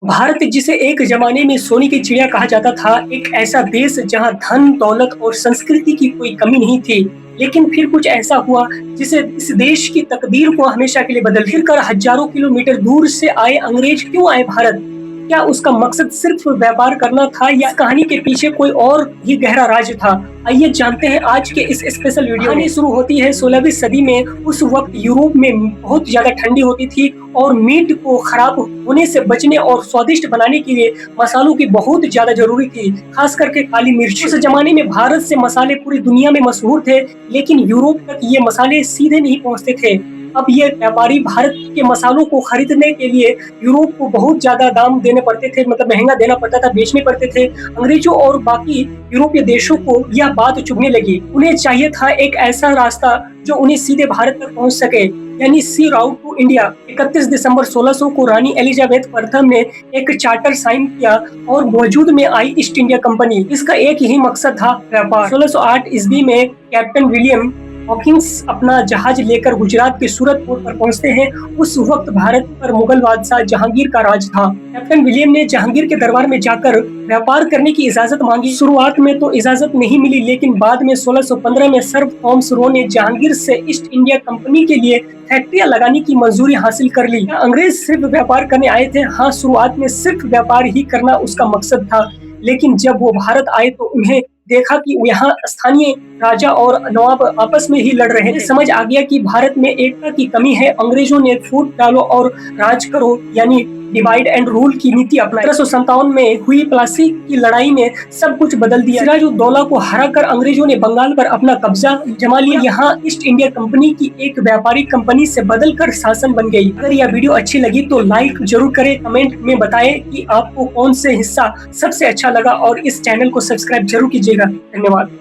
भारत जिसे एक जमाने में सोने की चिड़िया कहा जाता था, एक ऐसा देश जहां धन, दौलत और संस्कृति की कोई कमी नहीं थी। लेकिन फिर कुछ ऐसा हुआ जिसे इस देश की तकदीर को हमेशा के लिए बदल दिया। फिर कर हजारों किलोमीटर दूर से आए अंग्रेज क्यों आए भारत? क्या उसका मकसद सिर्फ व्यापार करना था या कहानी के पीछे कोई और ही गहरा राज था? आइए जानते हैं आज के इस स्पेशल वीडियो में। शुरू होती है 16वीं सदी में। उस वक्त यूरोप में बहुत ज्यादा ठंडी होती थी और मीट को खराब होने से बचने और स्वादिष्ट बनाने के लिए मसालों की बहुत ज्यादा जरूरी थी, खास करके काली मिर्च। उस जमाने में भारत से मसाले पूरी दुनिया में मशहूर थे, लेकिन यूरोप तक ये मसाले सीधे नहीं पहुंचते थे। अब ये व्यापारी भारत के मसालों को खरीदने के लिए यूरोप को बहुत ज्यादा दाम देने पड़ते थे, मतलब महंगा देना पड़ता था, बेचने पड़ते थे। अंग्रेजों और बाकी यूरोपीय देशों को यह बात चुभने लगी। उन्हें चाहिए था एक ऐसा रास्ता जो उन्हें सीधे भारत तक पहुंच सके, यानी सी राउट टू इंडिया। 31 दिसंबर 1600 को रानी एलिजाबेथ प्रथम ने एक चार्टर साइन किया और वजूद में आई ईस्ट इंडिया कंपनी। इसका एक ही मकसद था, व्यापार। 1608 ईस्वी में कैप्टन विलियम हॉकिंस अपना जहाज लेकर गुजरात के सूरत पोर्ट पर पहुंचते हैं। उस वक्त भारत पर मुगल बादशाह जहांगीर का राज था। कैप्टन विलियम ने जहांगीर के दरबार में जाकर व्यापार करने की इजाजत मांगी। शुरुआत में तो इजाजत नहीं मिली, लेकिन बाद में 1615 में सर थॉमस रो ने जहांगीर से ईस्ट इंडिया कंपनी के लिए फैक्ट्रियां लगाने की मंजूरी हासिल कर ली। अंग्रेज सिर्फ व्यापार करने आए थे? हाँ, शुरुआत में सिर्फ व्यापार ही करना उसका मकसद था, लेकिन जब वो भारत आए तो उन्हें देखा कि यहाँ स्थानीय राजा और नवाब आपस में ही लड़ रहे थे। समझ आ गया कि भारत में एकता की कमी है। अंग्रेजों ने फूट डालो और राज करो, यानी डिवाइड एंड रूल की नीति अपनाई। 1757 में हुई प्लासी की लड़ाई ने सब कुछ बदल दिया। सिराजुद्दौला को हराकर अंग्रेजों ने बंगाल पर अपना कब्जा जमा लिया। यहाँ ईस्ट इंडिया कंपनी की एक व्यापारिक कंपनी से बदलकर शासन बन गई। अगर यह वीडियो अच्छी लगी तो लाइक जरूर करें, कमेंट में बताएं कि आपको कौन से हिस्सा सबसे अच्छा लगा और इस चैनल को सब्सक्राइब जरूर कीजिएगा। धन्यवाद।